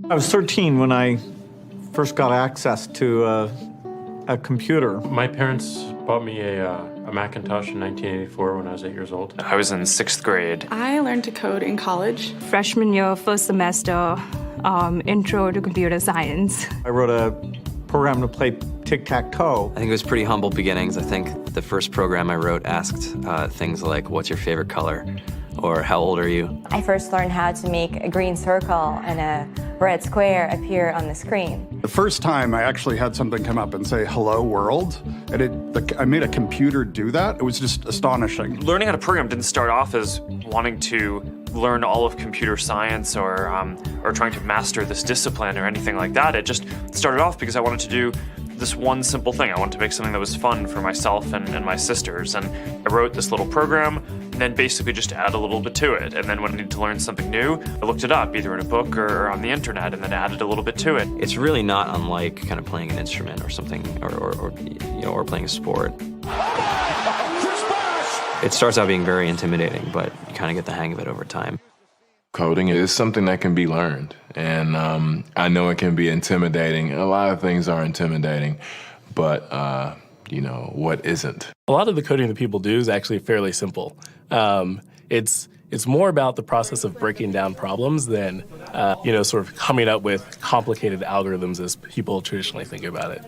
I was 13 when I first got access to a computer. My parents bought me a Macintosh in 1984 when I was 8 years old. I was in 6th grade. I learned to code in college. Freshman year, first semester, intro to computer science. I wrote a program to play tic-tac-toe. I think it was pretty humble beginnings. I think the first program I wrote asked things like, what's your favorite color? Or how old are you? I first learned how to make a green circle and a red square appear on the screen. The first time I actually had something come up and say, hello world, and I made a computer do that. It was just astonishing. Learning how to program didn't start off as wanting to learn all of computer science or trying to master this discipline or anything like that. It just started off because I wanted to do this one simple thing. I wanted to make something that was fun for myself and my sisters. And I wrote this little program and then basically just add a little bit to it. And then when I needed to learn something new, I looked it up either in a book or on the internet and then added a little bit to it. It's really not unlike kind of playing an instrument or something, or playing a sport. It starts out being very intimidating, but you kind of get the hang of it over time. Coding is something that can be learned, and I know it can be intimidating. A lot of things are intimidating, but what isn't? A lot of the coding that people do is actually fairly simple. It's more about the process of breaking down problems than, sort of coming up with complicated algorithms as people traditionally think about it.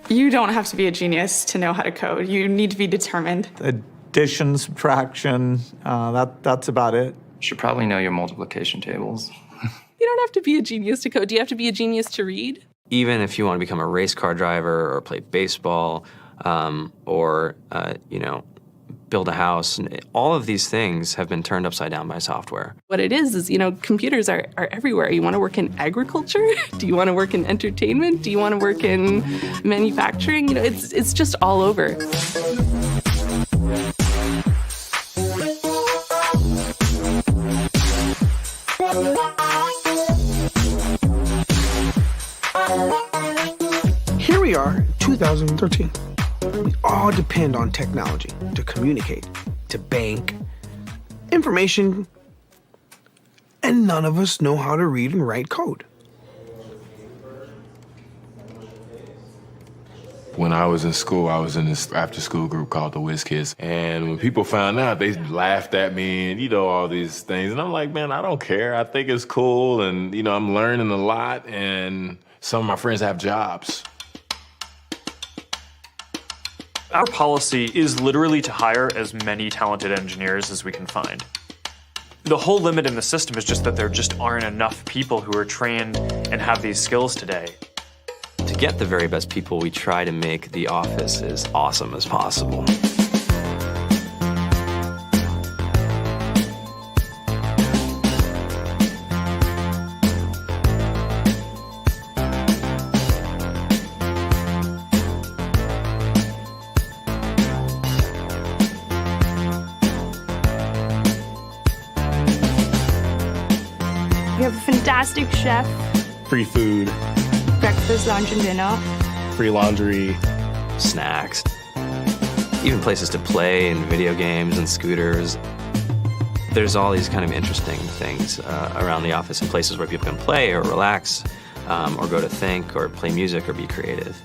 You don't have to be a genius to know how to code. You need to be determined. Addition, subtraction, that's about it. You should probably know your multiplication tables. You don't have to be a genius to code. Do you have to be a genius to read? Even if you want to become a race car driver or play baseball or build a house, all of these things have been turned upside down by software. What it is, computers are everywhere. You want to work in agriculture? Do you want to work in entertainment? Do you want to work in manufacturing? It's just all over. Here we are, 2013. We all depend on technology to communicate, to bank, information, and none of us know how to read and write code. When I was in school, I was in this after-school group called the Whiz Kids. And when people found out, they laughed at me and, all these things. And I'm like, man, I don't care. I think it's cool. And, I'm learning a lot. And some of my friends have jobs. Our policy is literally to hire as many talented engineers as we can find. The whole limit in the system is just that there just aren't enough people who are trained and have these skills today. To get the very best people, we try to make the office as awesome as possible. We have a fantastic chef, Free food, breakfast, lunch, and dinner. free laundry. Snacks, even places to play and video games and scooters. There's all these kind of interesting things around the office and places where people can play or relax or go to think or play music or be creative.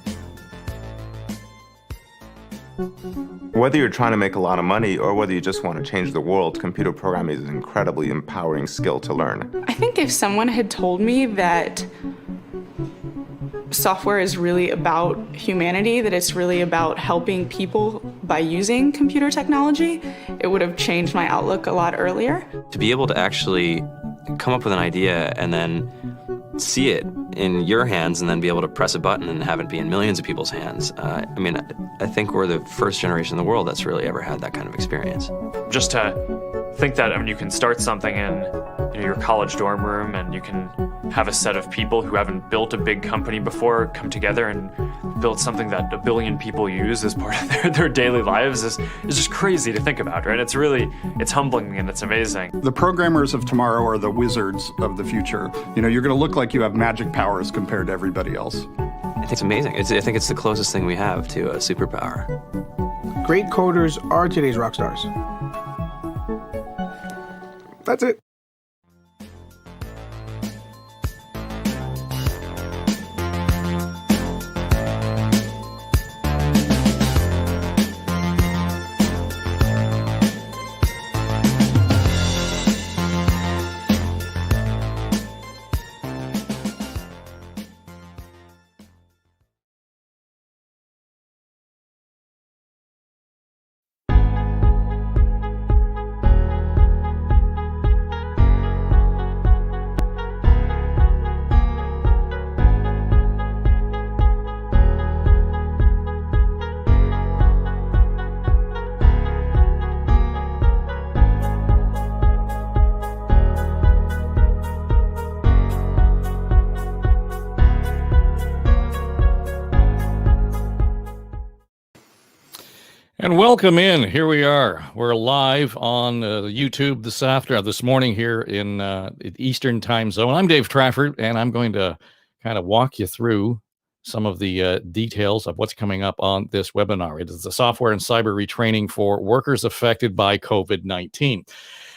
Whether you're trying to make a lot of money or whether you just want to change the world, computer programming is an incredibly empowering skill to learn. I think if someone had told me that software is really about humanity, that it's really about helping people by using computer technology, it would have changed my outlook a lot earlier. To be able to actually come up with an idea and then see it in your hands and then be able to press a button and have it be in millions of people's hands. I think we're the first generation in the world that's really ever had that kind of experience. Just to think that, you can start something in your college dorm room and you can have a set of people who haven't built a big company before come together and build something that 1 billion people use as part of their daily lives is just crazy to think about, right? It's humbling and it's amazing. The programmers of tomorrow are the wizards of the future. You're going to look like you have magic powers compared to everybody else. I think it's amazing. I think it's the closest thing we have to a superpower. Great coders are today's rock stars. That's it. And welcome in. Here we are. We're live on YouTube this morning here in Eastern Time Zone. I'm Dave Trafford, and I'm going to kind of walk you through some of the details of what's coming up on this webinar. It is the software and cyber retraining for workers affected by COVID-19.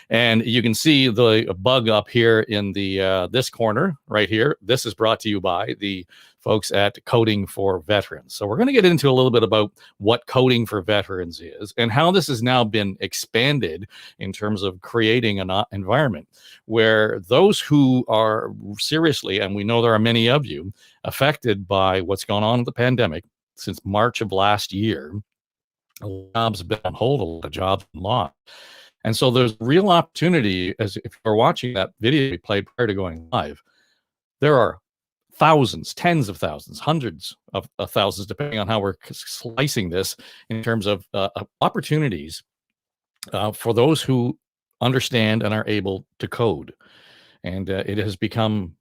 And you can see the bug up here in the this corner right here. This is brought to you by the folks at Coding for Veterans. So we're going to get into a little bit about what Coding for Veterans is and how this has now been expanded in terms of creating an environment where those who are seriously, and we know there are many of you, affected by what's gone on with the pandemic since March of last year. A lot of jobs have been on hold, a lot of jobs been lost. And so there's real opportunity, as if you're watching that video we played prior to going live, there are thousands, tens of thousands, hundreds of thousands, depending on how we're slicing this in terms of opportunities for those who understand and are able to code. And it has become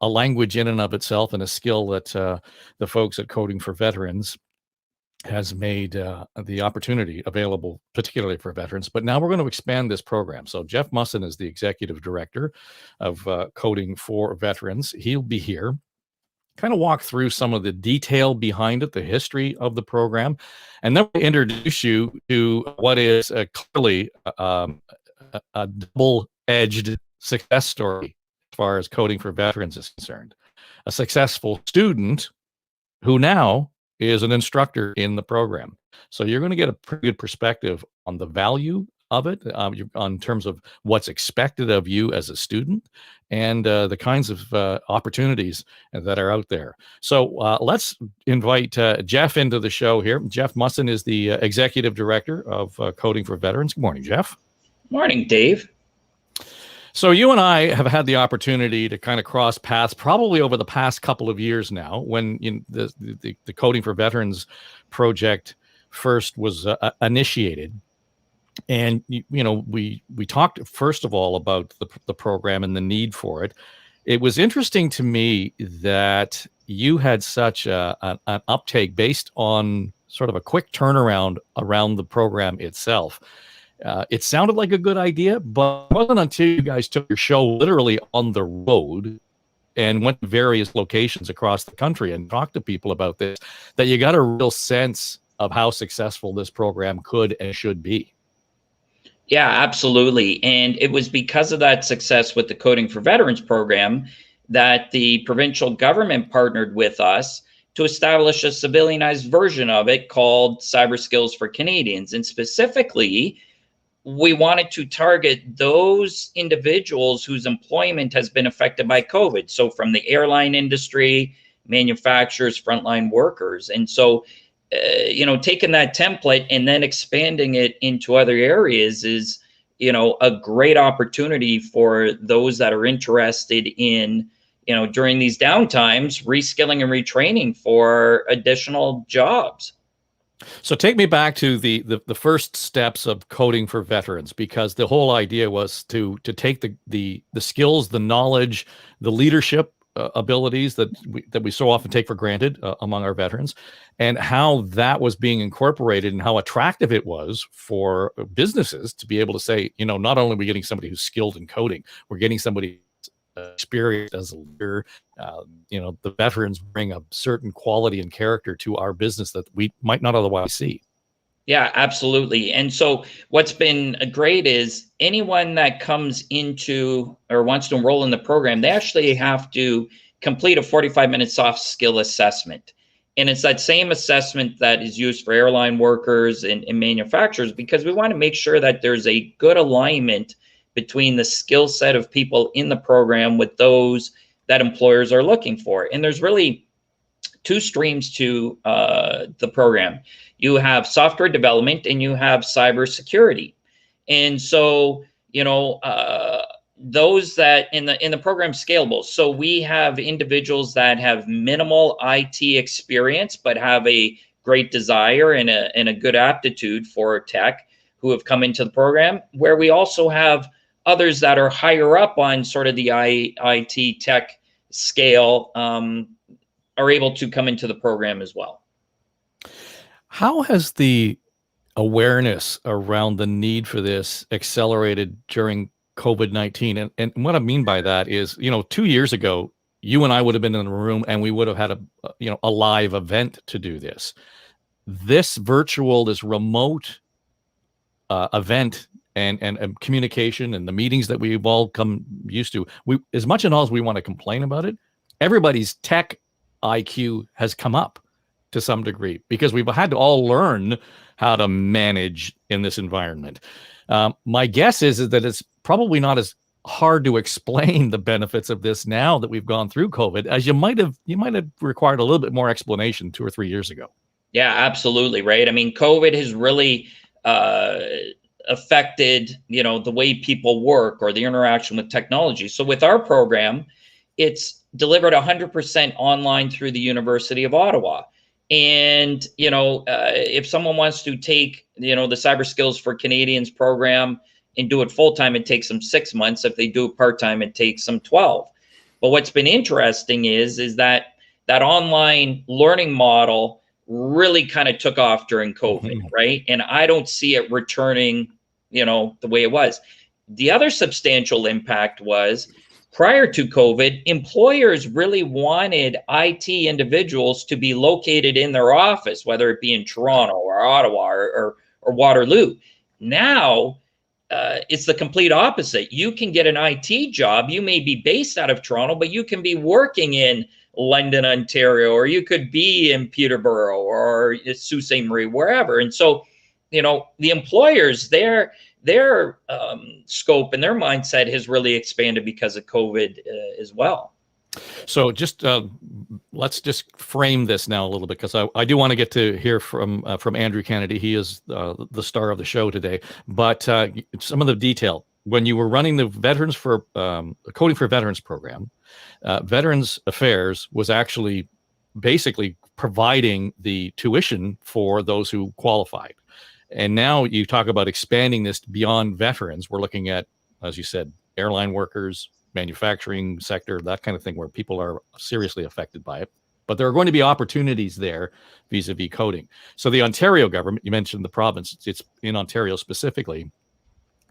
a language in and of itself and a skill that the folks at Coding for Veterans has made the opportunity available, particularly for veterans. But now we're going to expand this program. So Jeff Musson is the executive director of Coding for Veterans. He'll be here, kind of walk through some of the detail behind it, the history of the program, and then we'll introduce you to what is clearly a double-edged success story as far as Coding for Veterans is concerned. A successful student who now is an instructor in the program. So you're going to get a pretty good perspective on the value of it, on terms of what's expected of you as a student and the kinds of opportunities that are out there. So let's invite Jeff into the show here. Jeff Musson is the executive director of Coding for Veterans. Good morning, Jeff. Morning, Dave. So you and I have had the opportunity to kind of cross paths probably over the past couple of years now when the Coding for Veterans project first was initiated. And, we talked, first of all, about the program and the need for it. It was interesting to me that you had such an uptake based on sort of a quick turnaround around the program itself. It sounded like a good idea, but it wasn't until you guys took your show literally on the road and went to various locations across the country and talked to people about this that you got a real sense of how successful this program could and should be. Yeah, absolutely. And it was because of that success with the Coding for Veterans program that the provincial government partnered with us to establish a civilianized version of it called Cyber Skills for Canadians. And specifically, we wanted to target those individuals whose employment has been affected by COVID. So from the airline industry, manufacturers, frontline workers. And so, taking that template and then expanding it into other areas is, a great opportunity for those that are interested in, during these downtimes, reskilling and retraining for additional jobs. So take me back to the first steps of Coding for Veterans, because the whole idea was to take the skills, the knowledge, the leadership abilities that we so often take for granted among our veterans, and how that was being incorporated and how attractive it was for businesses to be able to say, not only are we getting somebody who's skilled in coding, we're getting somebody experienced as a leader. The veterans bring a certain quality and character to our business that we might not otherwise see. Yeah, absolutely. And so what's been great is anyone that comes into or wants to enroll in the program, they actually have to complete a 45-minute soft skill assessment. And it's that same assessment that is used for airline workers and manufacturers, because we want to make sure that there's a good alignment between the skill set of people in the program with those that employers are looking for. And there's really two streams to the program. You have software development and you have cybersecurity. And so, those that in the program scalable. So we have individuals that have minimal IT experience, but have a great desire and a good aptitude for tech who have come into the program, where we also have others that are higher up on sort of the IT tech scale, are able to come into the program as well. How has the awareness around the need for this accelerated during COVID-19? And what I mean by that is, 2 years ago, you and I would have been in the room and we would have had a live event to do this. This virtual, this remote event and communication and the meetings that we've all come used to, as much and all as we want to complain about it, everybody's tech IQ has come up to some degree because we've had to all learn how to manage in this environment. My guess is that it's probably not as hard to explain the benefits of this now that we've gone through COVID as you might have required a little bit more explanation 2 or 3 years ago. Yeah, absolutely. Right. I mean, COVID has really affected, the way people work or the interaction with technology. So with our program, it's delivered 100% online through the University of Ottawa. And, if someone wants to take, the Cyber Skills for Canadians program and do it full-time, it takes them 6 months. If they do it part-time, it takes them 12. But what's been interesting is that online learning model really kind of took off during COVID, right? And I don't see it returning, the way it was. The other substantial impact was, prior to COVID, employers really wanted IT individuals to be located in their office, whether it be in Toronto or Ottawa or Waterloo. Now, it's the complete opposite. You can get an IT job. You may be based out of Toronto, but you can be working in London, Ontario, or you could be in Peterborough or Sault Ste. Marie, wherever. And so, the employers, their scope and their mindset has really expanded because of COVID as well. So just let's just frame this now a little bit, because I do want to get to hear from Andrew Kennedy. He is the star of the show today. But some of the detail, when you were running the Veterans for Coding for Veterans program, Veterans Affairs was actually basically providing the tuition for those who qualified. And now you talk about expanding this beyond veterans. We're looking at, as you said, airline workers, manufacturing sector, that kind of thing, where people are seriously affected by it. But there are going to be opportunities there vis-a-vis coding. So the Ontario government, you mentioned the province, it's in Ontario specifically.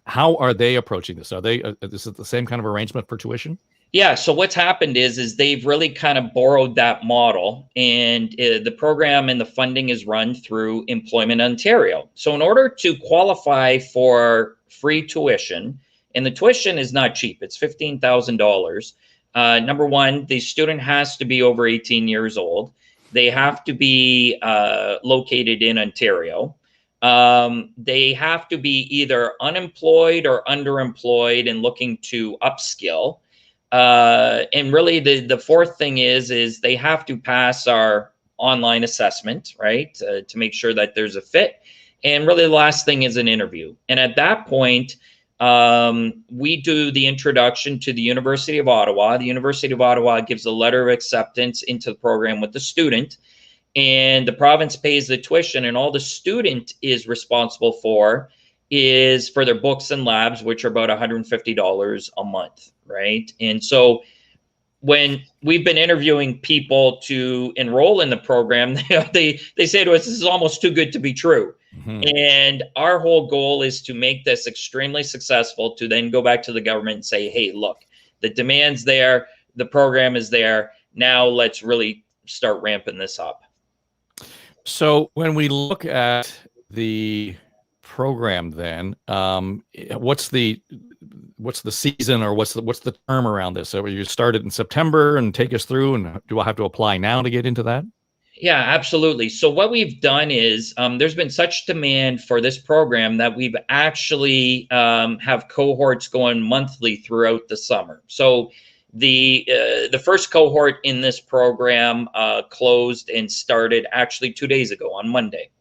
How are they approaching this? Are they, is it the same kind of arrangement for tuition? Yeah, so what's happened is they've really kind of borrowed that model, and the program and the funding is run through Employment Ontario. So in order to qualify for free tuition, and the tuition is not cheap, it's $15,000. Number one, the student has to be over 18 years old. They have to be located in Ontario. They have to be either unemployed or underemployed and looking to upskill. And really the fourth thing is they have to pass our online assessment, right? To make sure that there's a fit. And really the last thing is an interview. And at that point, we do the introduction to the University of Ottawa. The University of Ottawa gives a letter of acceptance into the program with the student, and the province pays the tuition, and all the student is responsible for is for their books and labs, which are about $150 a month, right? And so when we've been interviewing people to enroll in the program, they say to us, this is almost too good to be true. And our whole goal is to make this extremely successful, to then go back to the government and say, hey, look, the demand's there, the program is there. Now let's really start ramping this up. So when we look at the program then, what's the season, or what's the term around this? So you started in September, and take us through, and do I have to apply now to get into that? Yeah, absolutely. So what we've done is there's been such demand for this program that we've actually have cohorts going monthly throughout the summer. So the first cohort in this program closed and started actually 2 days ago on Monday.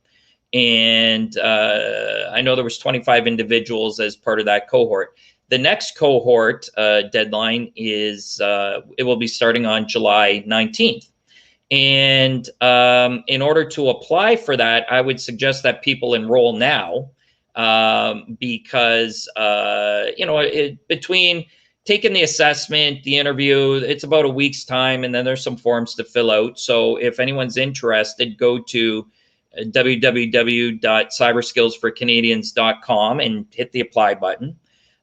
And I know there was 25 individuals as part of that cohort. The next cohort deadline is it will be starting on July 19th. And in order to apply for that, I would suggest that people enroll now because, between taking the assessment, the interview, it's about a week's time, and then there's some forms to fill out. So if anyone's interested, go to www.cyberskillsforcanadians.com and hit the apply button.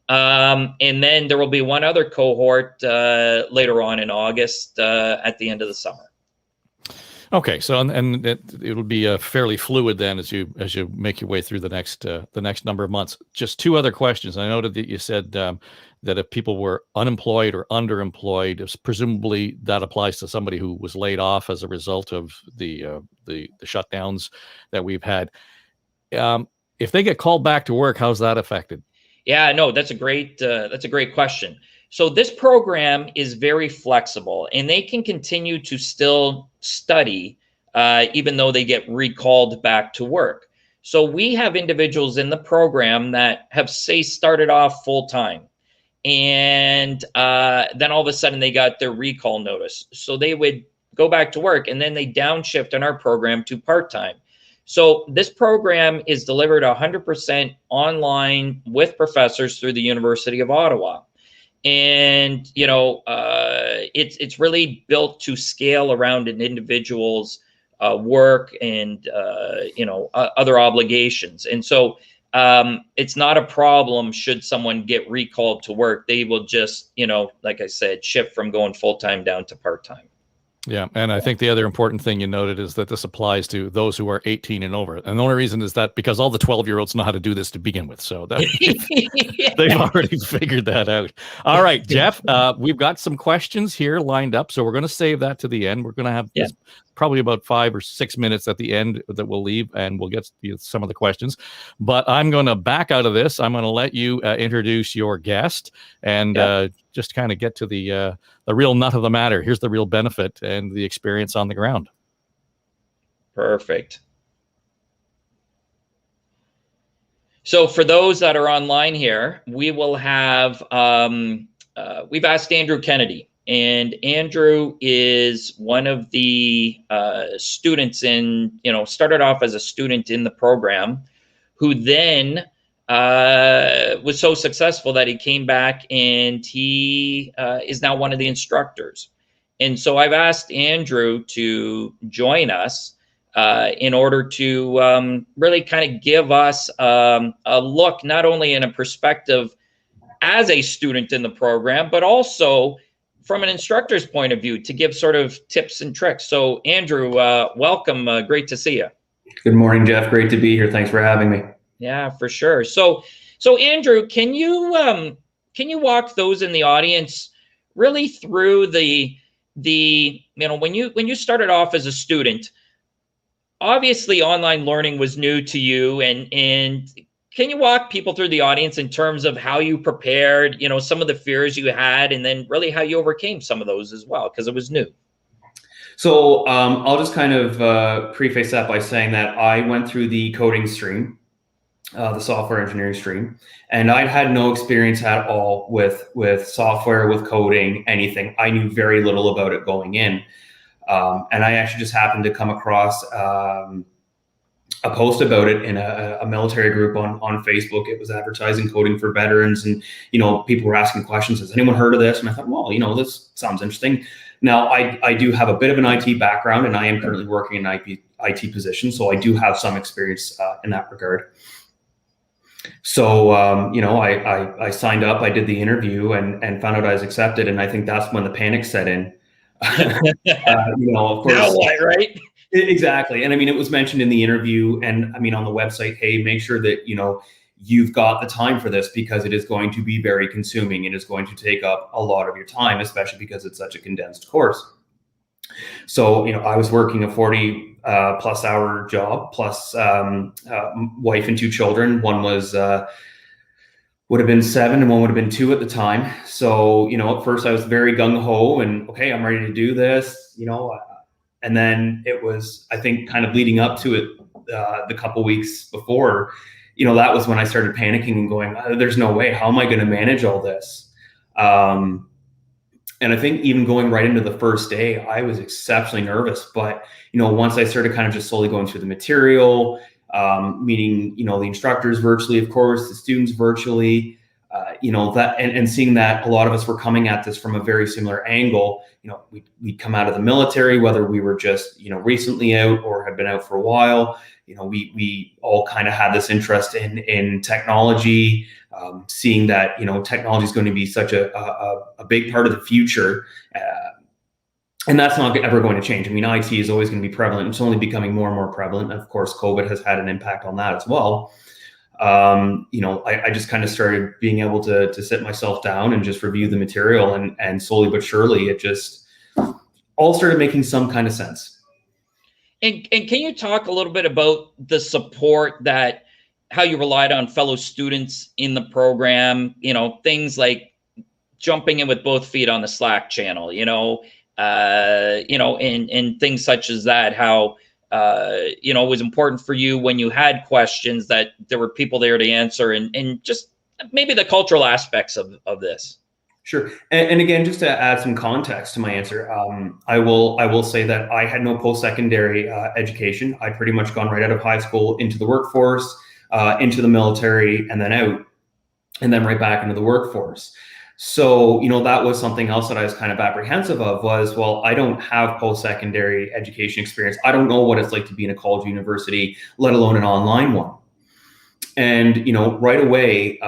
And then there will be one other cohort later on in August at the end of the summer. Okay, so and it'll be fairly fluid then as you make your way through the next number of months. Just two other questions. I noted that you said that if people were unemployed or underemployed, presumably that applies to somebody who was laid off as a result of the shutdowns that we've had. If they get called back to work, how's that affected? Yeah, no, that's a great question. So this program is very flexible, and they can continue to still study even though they get recalled back to work. So we have individuals in the program that have, say, started off full-time, and then all of a sudden they got their recall notice. So they would go back to work, and then they downshift in our program to part-time. So this program is delivered 100% online with professors through the University of Ottawa. And, it's really built to scale around an individual's work and, other obligations. And so it's not a problem should someone get recalled to work. They will just, like I said, shift from going full-time down to part-time. Yeah, and I think the other important thing you noted is that this applies to those who are 18 and over. And the only reason is that because all the 12-year-olds know how to do this to begin with. So that, they've already figured that out. All right, Jeff, we've got some questions here lined up. So we're going to save that to the end. We're going to have probably about 5 or 6 minutes at the end that we'll leave, and we'll get to some of the questions. But I'm going to back out of this. I'm going to let you introduce your guest and just kind of get to the real nut of the matter. Here's the real benefit and the experience on the ground. Perfect. So for those that are online here, we will have, we've asked Andrew Kennedy. And Andrew is one of the students started off as a student in the program, who then was so successful that he came back, and he is now one of the instructors. And so I've asked Andrew to join us in order to really kind of give us a look, not only in a perspective as a student in the program, but also from an instructor's point of view, to give sort of tips and tricks. So Andrew, welcome. Great to see you. Good morning, Jeff. Great to be here. Thanks for having me. Yeah, for sure. So Andrew, can you walk those in the audience really through the when you started off as a student, obviously online learning was new to you, and can you walk people through the audience in terms of how you prepared, some of the fears you had, and then really how you overcame some of those as well, because it was new? So I'll just kind of preface that by saying that I went through the coding stream, the software engineering stream, and I'd had no experience at all with software, with coding, anything. I knew very little about it going in. And I actually just happened to come across a post about it in a military group on Facebook. It was advertising coding for veterans, and people were asking questions. Has anyone heard of this? And I thought, well, this sounds interesting. Now, I do have a bit of an IT background, and I am currently working in an IT position, so I do have some experience in that regard. So I signed up, I did the interview, and found out I was accepted, and I think that's when the panic set in. Of course, now what, right? Exactly. And I mean, it was mentioned in the interview and I mean, on the website, hey, make sure that, you've got the time for this because it is going to be very consuming. It is going to take up a lot of your time, especially because it's such a condensed course. So, I was working a 40 plus hour job plus wife and 2 children. One was would have been 7 and one would have been 2 at the time. So, at first I was very gung ho and okay, I'm ready to do this, and then it was, I think, kind of leading up to it, the couple weeks before, that was when I started panicking and going, there's no way, how am I going to manage all this? And I think even going right into the first day, I was exceptionally nervous. But, once I started kind of just slowly going through the material, meeting, the instructors virtually, of course, the students virtually, that and seeing that a lot of us were coming at this from a very similar angle. We'd come out of the military, whether we were just, recently out or had been out for a while. We all kind of had this interest in technology, seeing that, technology is going to be such a big part of the future. And that's not ever going to change. I mean, IT is always going to be prevalent. It's only becoming more and more prevalent. And of course, COVID has had an impact on that as well. I just kind of started being able to sit myself down and just review the material, and slowly but surely, it just all started making some kind of sense. And can you talk a little bit about the support how you relied on fellow students in the program, things like jumping in with both feet on the Slack channel, and things such as that, how, it was important for you when you had questions that there were people there to answer, and just maybe the cultural aspects of this. Sure. And again, just to add some context to my answer, I will say that I had no post-secondary education. I'd pretty much gone right out of high school into the workforce, into the military, and then out, and then right back into the workforce. So, that was something else that I was kind of apprehensive of was, well, I don't have post-secondary education experience. I don't know what it's like to be in a college university, let alone an online one. And, right away,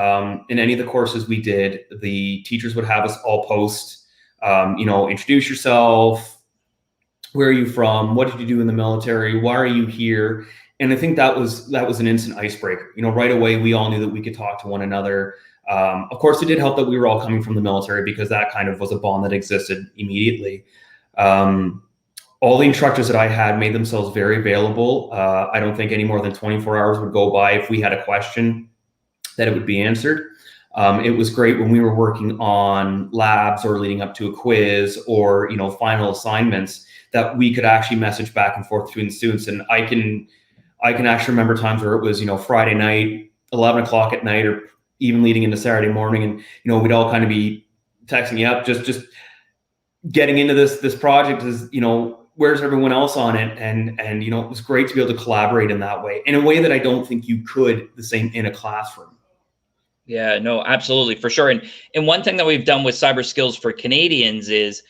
in any of the courses we did, the teachers would have us all post, introduce yourself. Where are you from? What did you do in the military? Why are you here? And I think that was an instant icebreaker. Right away, we all knew that we could talk to one another. Of course, it did help that we were all coming from the military because that kind of was a bond that existed immediately. All the instructors that I had made themselves very available. I don't think any more than 24 hours would go by if we had a question that it would be answered. It was great when we were working on labs or leading up to a quiz or, final assignments that we could actually message back and forth between the students. And I can actually remember times where it was, Friday night, 11 o'clock at night, or even leading into Saturday morning. And, we'd all kind of be texting you up, just getting into this project is, where's everyone else on it? And it was great to be able to collaborate in that way, in a way that I don't think you could the same in a classroom. Yeah, no, absolutely, for sure. And one thing that we've done with Cyber Skills for Canadians is,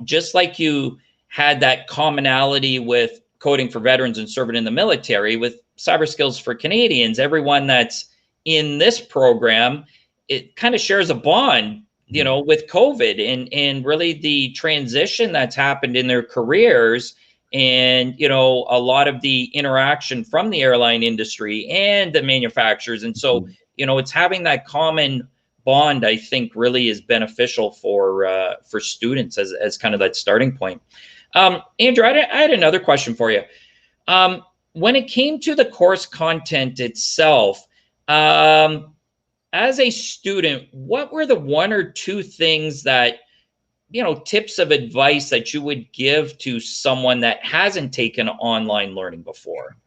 just like you had that commonality with coding for veterans and serving in the military, with Cyber Skills for Canadians, everyone that's in this program, it kind of shares a bond, with COVID and really the transition that's happened in their careers, and, a lot of the interaction from the airline industry and the manufacturers. And so, it's having that common bond, I think, really is beneficial for students as kind of that starting point. Andrew, I had another question for you. When it came to the course content itself, as a student, what were the 1 or 2 things that, tips of advice that you would give to someone that hasn't taken online learning before?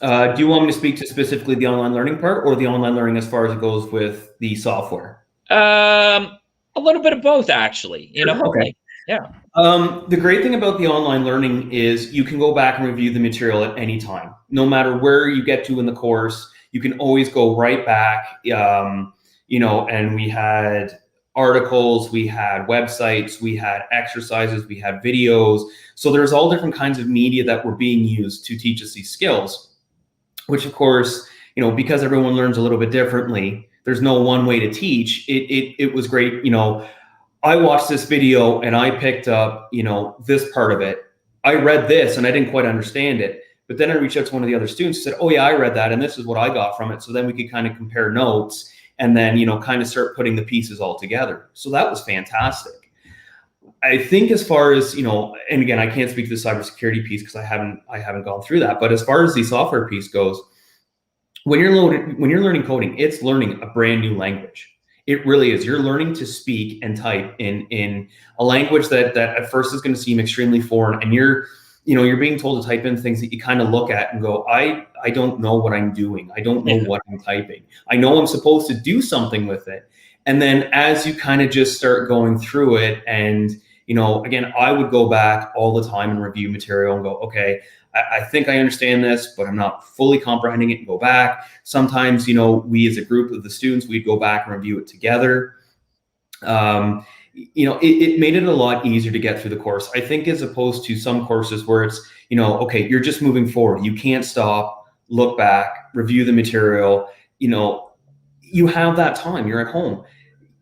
Do you want me to speak to specifically the online learning part, or the online learning as far as it goes with the software? A little bit of both, actually. Okay. Yeah. The great thing about the online learning is you can go back and review the material at any time. No matter where you get to in the course, you can always go right back, and we had articles, we had websites, we had exercises, we had videos. So there's all different kinds of media that were being used to teach us these skills, which of course, because everyone learns a little bit differently, there's no one way to teach. It was great. I watched this video and I picked up, this part of it. I read this and I didn't quite understand it. But then I reached out to one of the other students who said, oh yeah, I read that and this is what I got from it. So then we could kind of compare notes and then, you know, kind of start putting the pieces all together. So that was fantastic. I think as far as, you know, and again, I can't speak to the cybersecurity piece because I haven't gone through that. But as far as the software piece goes, when you're learning coding, it's learning a brand new language. It really is. You're learning to speak and type in a language that at first is going to seem extremely foreign, and you're being told to type in things that you kind of look at and go, I don't know what I'm doing. I don't know what I'm typing. I know I'm supposed to do something with it. And then as you kind of just start going through it, and, you know, again, I would go back all the time and review material and go, okay, I think I understand this, but I'm not fully comprehending it, and go back. Sometimes, you know, we as a group of the students, we'd go back and review it together. You know, it made it a lot easier to get through the course. I think as opposed to some courses where it's, you know, okay, you're just moving forward. You can't stop, look back, review the material. You know, you have that time. You're at home.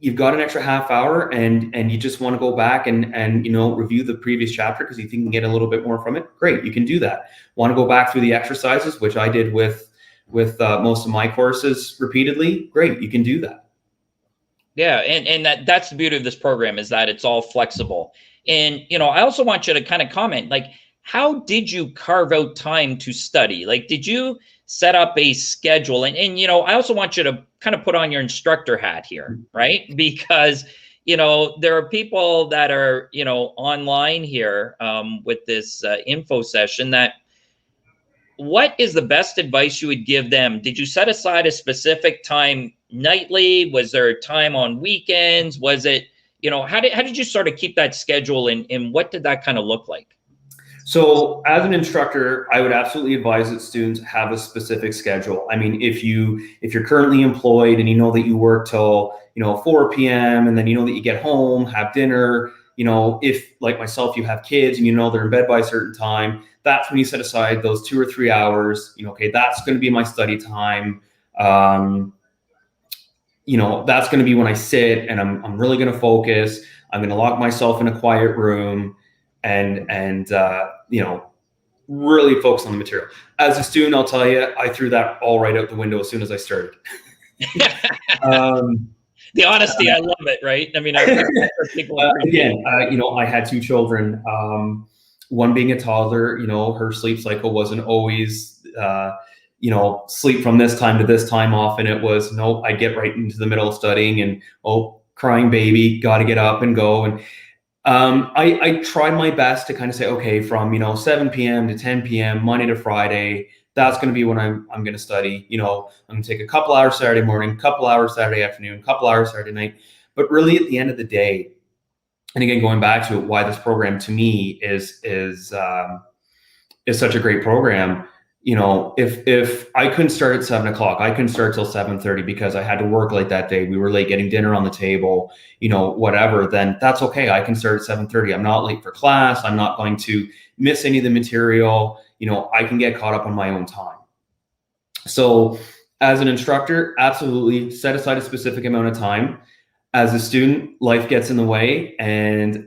You've got an extra half hour and you just want to go back and you know, review the previous chapter because you think you can get a little bit more from it. Great, you can do that. Want to go back through the exercises, which I did with most of my courses repeatedly. Great, you can do that. Yeah, and that's the beauty of this program, is that it's all flexible. And, you know, I also want you to kind of comment, like, how did you carve out time to study? Like, did you set up a schedule? And you know, I also want you to kind of put on your instructor hat here, right? Because, you know, there are people that are, you know, online here with this info session that, what is the best advice you would give them? Did you set aside a specific time nightly? Was there a time on weekends? Was it, you know, how did you sort of keep that schedule, and what did that kind of look like? So as an instructor, I would absolutely advise that students have a specific schedule. I mean, if you're currently employed and you know that you work till, you know, 4 p.m. and then you know that you get home, have dinner, you know, if like myself, you have kids and you know they're in bed by a certain time, that's when you set aside those 2 or 3 hours, you know, okay, that's going to be my study time. You know, that's going to be when I sit and I'm really going to focus. I'm going to lock myself in a quiet room and you know, really focus on the material. As a student, I'll tell you, I threw that all right out the window as soon as I started. The honesty, I love it, right? I mean, people again, you know, I had 2 children, one being a toddler. You know, her sleep cycle wasn't always, you know, sleep from this time to this time. Often it was, nope, I get right into the middle of studying and, oh, crying baby, got to get up and go. And I tried my best to kind of say, okay, from, you know, 7 p.m. to 10 p.m., Monday to Friday, that's going to be when I'm going to study. You know, I'm going to take a couple hours Saturday morning, couple hours Saturday afternoon, couple hours Saturday night. But really at the end of the day, and again, going back to why this program to me is such a great program. You know, if I couldn't start at 7 o'clock, I couldn't start till 7:30 because I had to work late that day. We were late getting dinner on the table, you know, whatever, then that's okay. I can start at 7:30. I'm not late for class. I'm not going to miss any of the material. You know, I can get caught up on my own time. So as an instructor, absolutely set aside a specific amount of time. As a student, life gets in the way. And,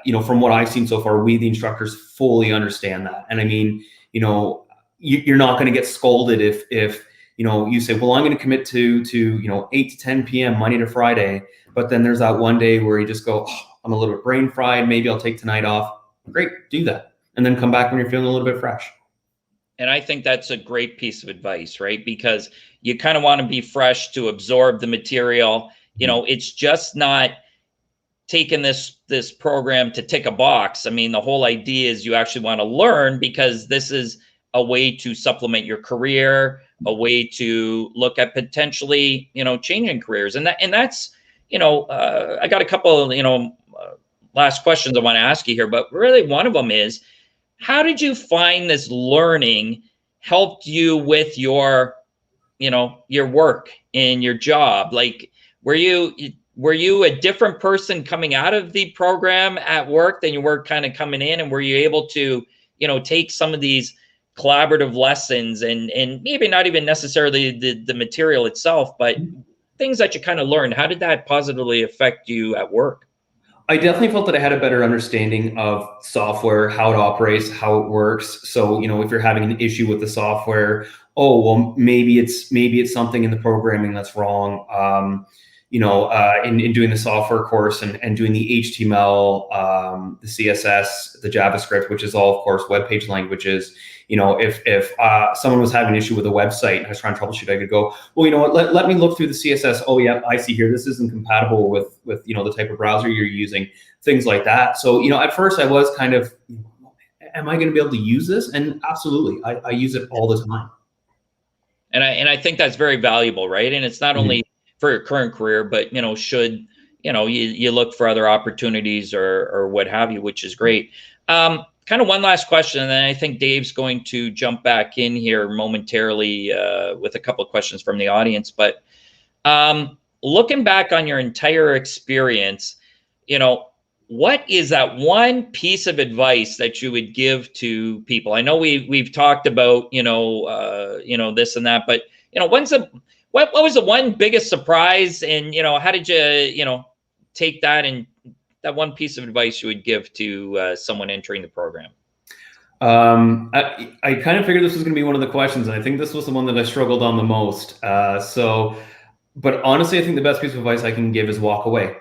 you know, from what I've seen so far, we, the instructors, fully understand that. And I mean, you know, you're not going to get scolded if you know, you say, well, I'm going to commit to you know, 8 to 10 p.m. Monday to Friday, but then there's that one day where you just go, oh, I'm a little bit brain fried, maybe I'll take tonight off. Great, do that, and then come back when you're feeling a little bit fresh. And I think that's a great piece of advice, right? Because you kind of want to be fresh to absorb the material. You know, it's just not taking this program to tick a box. I mean, the whole idea is you actually want to learn, because this is a way to supplement your career, a way to look at potentially, you know, changing careers. And that's, you know, I got a couple, you know, last questions I want to ask you here, but really one of them is, how did you find this learning helped you with your, you know, your work and your job? Like, were you a different person coming out of the program at work than you were kind of coming in? And were you able to, you know, take some of these collaborative lessons and maybe not even necessarily the material itself, but things that you kind of learned? How did that positively affect you at work? I definitely felt that I had a better understanding of software, how it operates, how it works. So, if you're having an issue with the software, oh, well, maybe it's something in the programming that's wrong. In doing the software course and doing the HTML, the CSS, the JavaScript, which is all, of course, web page languages. If someone was having an issue with a website and I was trying to troubleshoot, I could go, well, you know what, let me look through the CSS. Oh yeah, I see here, this isn't compatible with the type of browser you're using, things like that. So, at first I was kind of, am I going to be able to use this? And absolutely, I use it all the time. And I think that's very valuable, right? And it's not only for your current career, but should you look for other opportunities or what have you, which is great. Kind of one last question, and then I think Dave's going to jump back in here momentarily with a couple of questions from the audience. But looking back on your entire experience, what is that one piece of advice that you would give to people? I know we've talked about this and that, but what was the one biggest surprise, and how did you take that, and that one piece of advice you would give to someone entering the program? I kind of figured this was going to be one of the questions, and I think this was the one that I struggled on the most. But honestly, I think the best piece of advice I can give is walk away.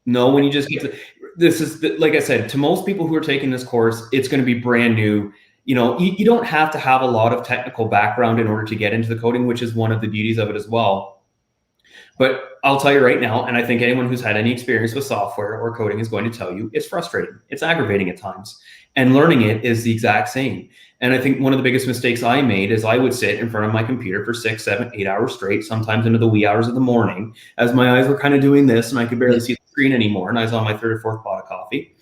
No, when you just get to, this is like I said, to most people who are taking this course, it's going to be brand new. You don't have to have a lot of technical background in order to get into the coding, which is one of the beauties of it as well. But I'll tell you right now, and I think anyone who's had any experience with software or coding is going to tell you, it's frustrating. It's aggravating at times. And learning it is the exact same. And I think one of the biggest mistakes I made is I would sit in front of my computer for 6, 7, 8 hours straight, sometimes into the wee hours of the morning, as my eyes were kind of doing this and I could barely see the screen anymore. And I was on my 3rd or 4th pot of coffee.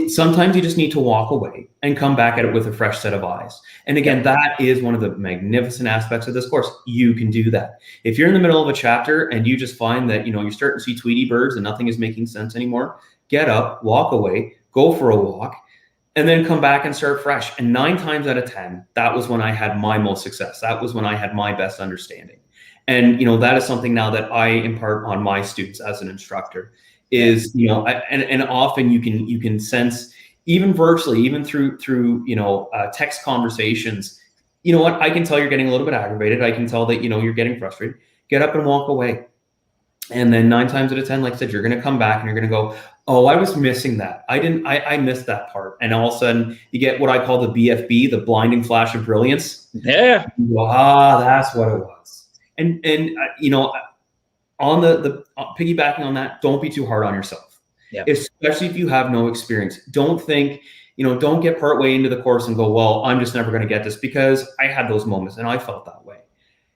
Sometimes you just need to walk away and come back at it with a fresh set of eyes. And again, that is one of the magnificent aspects of this course. You can do that. If you're in the middle of a chapter and you just find that, you're starting to see Tweety birds and nothing is making sense anymore, get up, walk away, go for a walk, and then come back and start fresh. And 9 times out of 10, that was when I had my most success. That was when I had my best understanding. And, that is something now that I impart on my students as an instructor. Is and often you can sense, even virtually, even through text conversations, I can tell you're getting a little bit aggravated. I can tell that you're getting frustrated. Get up and walk away. And then 9 times out of 10, like I said, you're going to come back and you're going to go, oh, I was missing that. I missed that part. And all of a sudden you get what I call the BFB, the blinding flash of brilliance. Yeah. You go, that's what it was. And on the piggybacking on that, don't be too hard on yourself. Yeah. Especially if you have no experience. Don't think, don't get partway into the course and go, well, I'm just never going to get this, because I had those moments and I felt that way.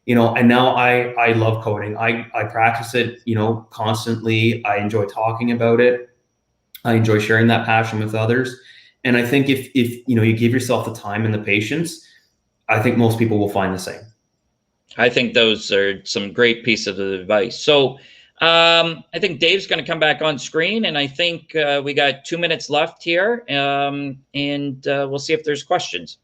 And now I love coding. I practice it, constantly. I enjoy talking about it. I enjoy sharing that passion with others. And I think if you give yourself the time and the patience, I think most people will find the same. I think those are some great pieces of advice. So I think Dave's going to come back on screen, and I think we got 2 minutes left here, and we'll see if there's questions.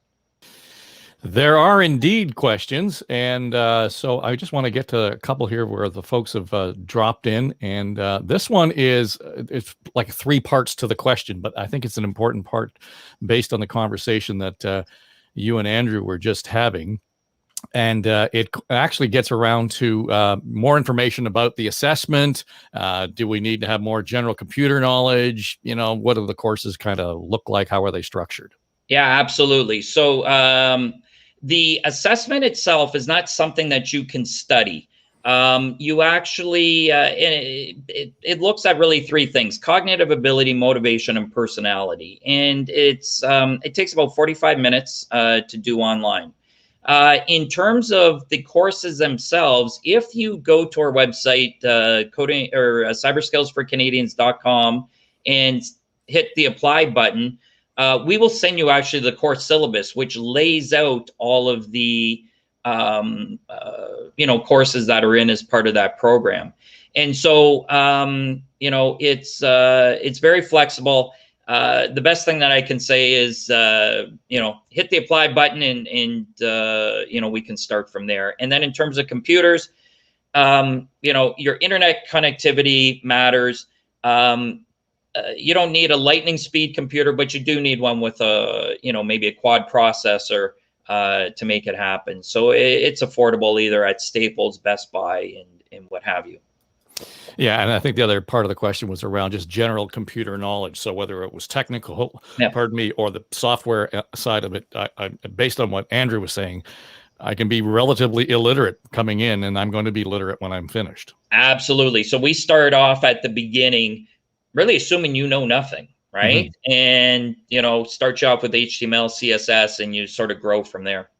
There are indeed questions, and so I just want to get to a couple here where the folks have dropped in, and this one it's like 3 parts to the question, but I think it's an important part based on the conversation that you and Andrew were just having. And it actually gets around to more information about the assessment. Do we need to have more general computer knowledge? What do the courses kind of look like? How are they structured? Yeah, absolutely. So the assessment itself is not something that you can study. You actually, it looks at really 3 things: cognitive ability, motivation, and personality. And it takes about 45 minutes to do online. In terms of the courses themselves, if you go to our website, coding or cyberskillsforcanadians.com, and hit the apply button, we will send you actually the course syllabus, which lays out all of the courses that are in as part of that program. And so it's very flexible. The best thing that I can say is, hit the apply button and we can start from there. And then in terms of computers, your internet connectivity matters. you don't need a lightning speed computer, but you do need one with a, maybe a quad processor to make it happen. So it's affordable either at Staples, Best Buy, and what have you. Yeah, and I think the other part of the question was around just general computer knowledge. So whether it was technical, pardon me, or the software side of it, based on what Andrew was saying, I can be relatively illiterate coming in, and I'm going to be literate when I'm finished. Absolutely. So we start off at the beginning, really assuming you know nothing, right? And, start you off with HTML, CSS, and you sort of grow from there.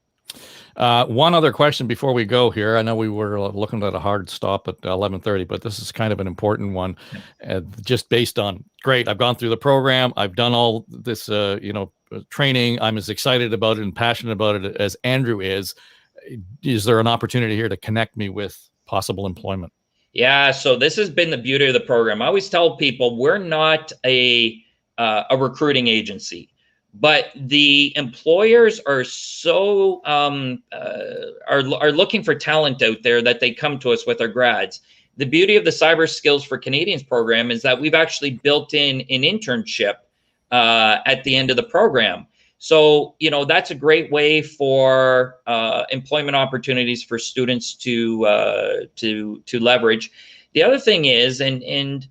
One other question before we go here. I know we were looking at a hard stop at 11:30, but this is kind of an important one. Just based on, great, I've gone through the program. I've done all this, training. I'm as excited about it and passionate about it as Andrew is. Is there an opportunity here to connect me with possible employment? Yeah, so this has been the beauty of the program. I always tell people we're not a recruiting agency, but the employers are so are looking for talent out there that they come to us with our grads. The beauty of the Cyber Skills for Canadians program is that we've actually built in an internship at the end of the program. So, that's a great way for employment opportunities for students to leverage. The other thing is, and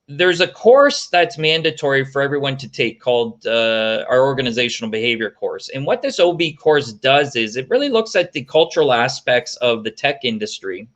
there's a course that's mandatory for everyone to take called our organizational behavior course. And what this OB course does is it really looks at the cultural aspects of the tech industry.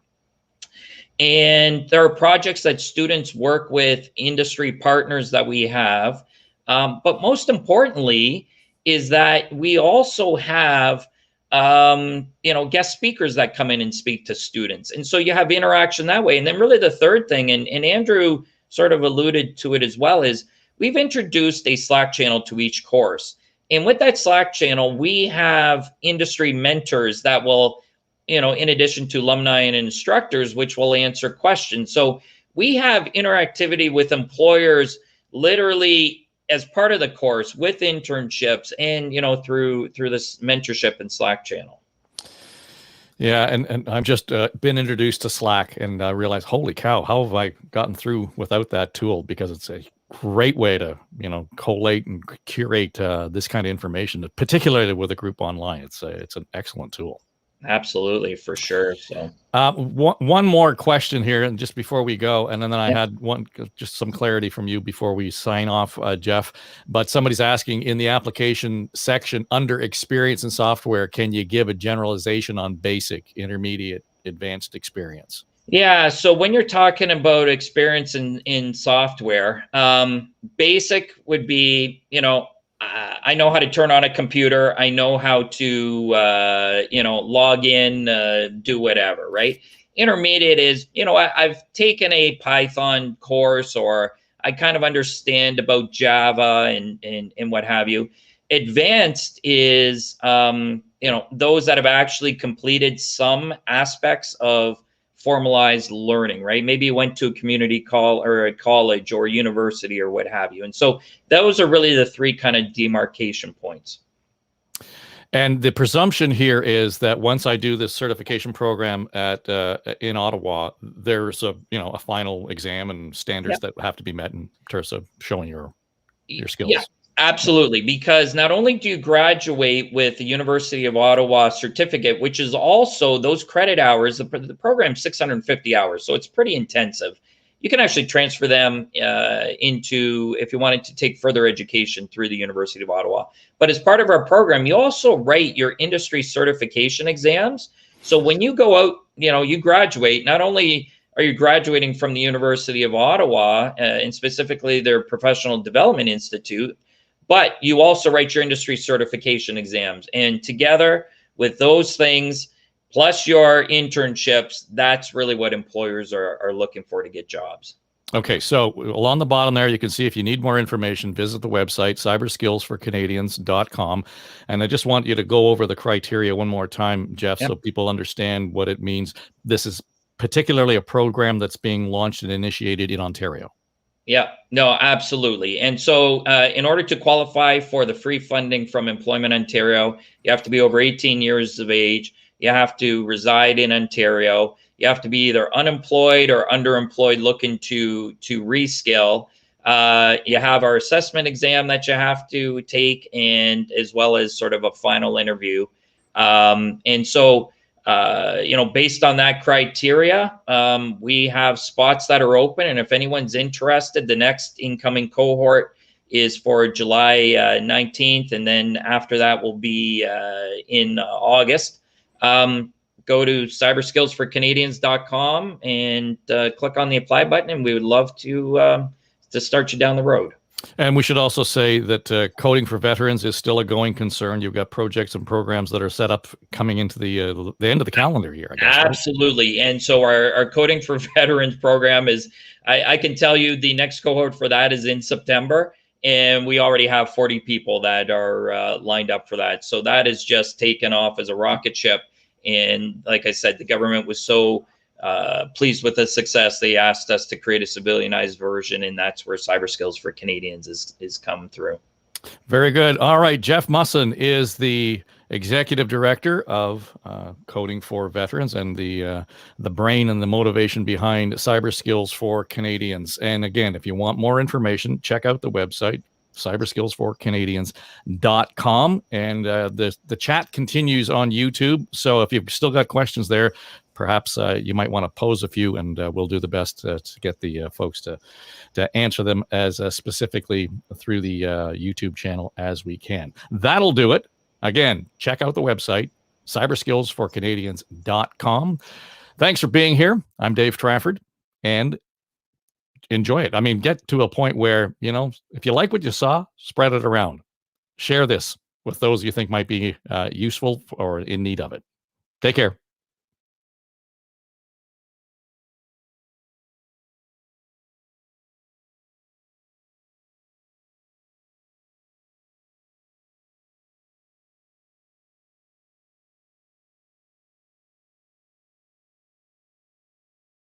And there are projects that students work with industry partners that we have. But most importantly is that we also have, guest speakers that come in and speak to students. And so you have interaction that way. And then really the third thing, and Andrew sort of alluded to it as well, is we've introduced a Slack channel to each course. And with that Slack channel, we have industry mentors that will, in addition to alumni and instructors, which will answer questions. So we have interactivity with employers literally as part of the course with internships and, through this mentorship and Slack channel. Yeah, and I've just been introduced to Slack and realized, holy cow, how have I gotten through without that tool? Because it's a great way to, collate and curate this kind of information, particularly with a group online. It's an excellent tool. Absolutely, for sure. So one more question here, and just before we go, and then I had just some clarity from you before we sign off, Jeff. But somebody's asking in the application section under experience in software, can you give a generalization on basic, intermediate, advanced experience? Yeah, so when you're talking about experience in software, basic would be, I know how to turn on a computer. I know how to, log in, do whatever, right? Intermediate is, I've taken a Python course, or I kind of understand about Java and what have you. Advanced is, those that have actually completed some aspects of formalized learning, right? Maybe you went to a community or a college or a university or what have you. And so those are really the three kind of demarcation points. And the presumption here is that once I do this certification program in Ottawa, there's a final exam and standards that have to be met in terms of showing your skills. Yeah. Absolutely, because not only do you graduate with the University of Ottawa certificate, which is also those credit hours, the program's 650 hours, so it's pretty intensive. You can actually transfer them into, if you wanted to take further education through the University of Ottawa. But as part of our program, you also write your industry certification exams. So when you go out, you graduate, not only are you graduating from the University of Ottawa, and specifically their Professional Development Institute, but you also write your industry certification exams. And together with those things, plus your internships, that's really what employers are looking for to get jobs. Okay, so along the bottom there, you can see if you need more information, visit the website, cyberskillsforcanadians.com. And I just want you to go over the criteria one more time, Jeff, so people understand what it means. This is particularly a program that's being launched and initiated in Ontario. Yeah, no, absolutely. And so in order to qualify for the free funding from Employment Ontario, you have to be over 18 years of age. You have to reside in Ontario. you have to be either unemployed or underemployed looking to reskill. You have our assessment exam that you have to take, and as well as sort of a final interview. And so, based on that criteria, we have spots that are open. And if anyone's interested, the next incoming cohort is for July 19th. And then after that will be in August. Go to cyberskillsforcanadians.com and click on the apply button. And we would love to start you down the road. And we should also say that Coding for Veterans is still a going concern. You've got projects and programs that are set up coming into the end of the calendar year, I guess. Absolutely. Right? And so our Coding for Veterans program is, I can tell you the next cohort for that is in September. And we already have 40 people that are lined up for that. So that is just taken off as a rocket ship. And like I said, the government was so pleased with the success, they asked us to create a civilianized version, and that's where Cyber Skills for Canadians is come through. Very good. All right, Jeff Musson is the executive director of Coding for Veterans and the brain and the motivation behind Cyber Skills for Canadians. And again, if you want more information, check out the website, cyberskillsforcanadians.com. And the chat continues on YouTube. So if you've still got questions there, perhaps you might want to pose a few, and we'll do the best to get the folks to answer them as specifically through the YouTube channel as we can. That'll do it. Again, check out the website, cyberskillsforcanadians.com. Thanks for being here. I'm Dave Trafford, and enjoy it. I mean, get to a point where, if you like what you saw, spread it around. Share this with those you think might be useful or in need of it. Take care.